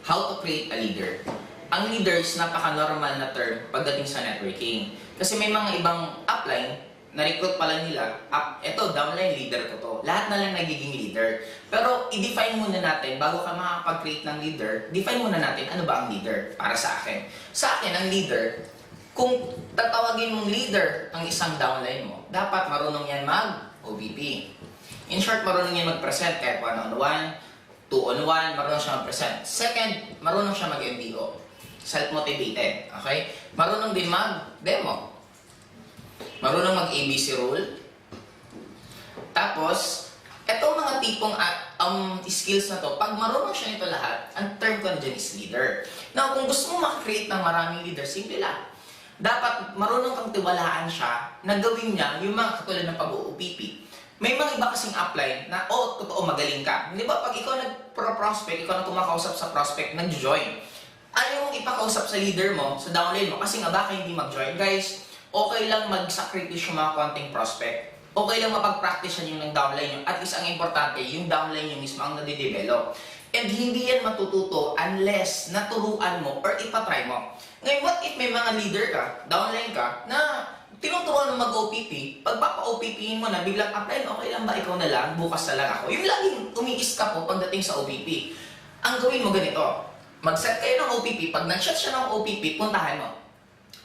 How to create a leader. Ang leader is napaka-normal na term pagdating sa networking. Kasi may mga ibang upline, na-recruit pala nila, eto, downline leader ko to. Lahat na lang nagiging leader. Pero i-define muna natin, bago ka makakapag-create ng leader, define muna natin ano ba ang leader para sa akin. Sa akin, ang leader, kung tatawagin mong leader ang isang downline mo, dapat marunong yan mag-OBP. In short, marunong yan mag-present kahit one-on-one, two-on-one, marunong siya mag-present. Second, marunong siya mag-MBO. Self-motivated, okay? Marunong din mag-demo. Marunong mag-ABC rule. Tapos, etong mga tipong skills na to, pag marunong siya nito lahat, ang term ko dyan is leader. Now, kung gusto mo makakreate ng maraming leader, simple lang. Dapat marunong kang tiwalaan siya na gawin niya yung mga katulad ng pag-UPP. May mga iba kasing upline na, totoo, magaling ka. Di ba, pag ikaw nag-prospect, ikaw na kumakausap sa prospect, nag-join. Ayaw mong ipakausap sa leader mo, sa downline mo, kasi nga baka hindi mag-join. Guys, okay lang mag-sacrifice yung mga konting prospect. Okay lang mapag-practice yan yung ng downline nyo. At least ang importante, yung downline nyo mismo ang nade-develop. And hindi yan matututo unless naturuan mo or ipatry mo. Ngayon, what if may mga leader ka, downline ka, na tinuturuan mo mag-OPP, pag papa-OPP mo na biglang upline, okay lang ba ikaw na lang, bukas na lang ako. Yung laging umiis ka po pagdating sa OPP. Ang gawin mo ganito, mag-set kayo ng OPP, pag nag-set siya ng OPP, puntahan mo.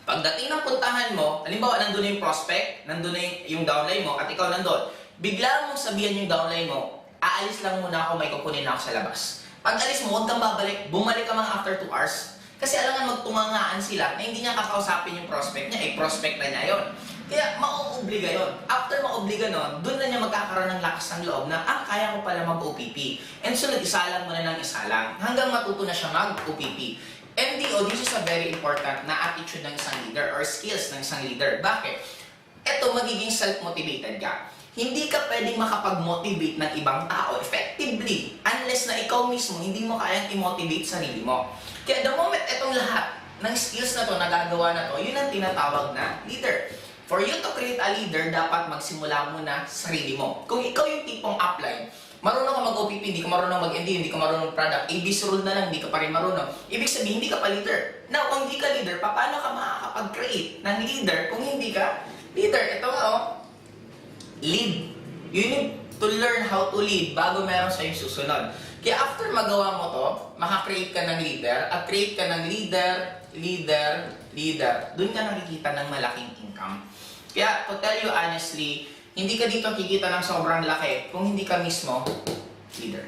Pagdating ng puntahan mo, halimbawa nandun na yung prospect, nandun na yung downline mo, at ikaw nandun, bigla mong sabihan yung downline mo, aalis lang muna ako, may kukunin na ako sa labas. Pag alis mo, huwag kang babalik, bumalik ka mga after 2 hours. Kasi alangan magtungangaan sila na hindi niya kakausapin yung prospect niya, prospect na niya yon. Kaya mauobliga yon. After mauobliga nun, doon na niya magkakaroon ng lakas ng loob na, kaya ko pala mag-OPP. And so, nag-isa lang muna ng isa lang, hanggang matuto na siya mag-OPP. MDO, this is a very important na attitude ng isang leader or skills ng isang leader. Bakit? Ito, magiging self-motivated ka. Hindi ka pwedeng makapag-motivate ng ibang tao effectively unless na ikaw mismo hindi mo kayang i-motivate sarili mo. Kaya the moment itong lahat ng skills na to, nagagawa na to, yun ang tinatawag na leader. For you to create a leader, dapat magsimula muna sa sarili mo. Kung ikaw yung tipong upline, marunong ka mag-OPP, hindi ka marunong mag-MD, hindi ka marunong product, ABC rule na lang, hindi ka pa rin marunong. Ibig sabihin, hindi ka pa leader. Now, kung hindi ka leader, paano ka makakapag-create ng leader kung hindi ka leader? Ito nga, lead. You need to learn how to lead bago meron sa'yo susunod. Kaya after magawa mo to, makakreate ka ng leader, at create ka ng leader. Doon ka nakikita ng malaking income. Kaya, to tell you honestly, hindi ka dito kikita ng sobrang laki kung hindi ka mismo leader.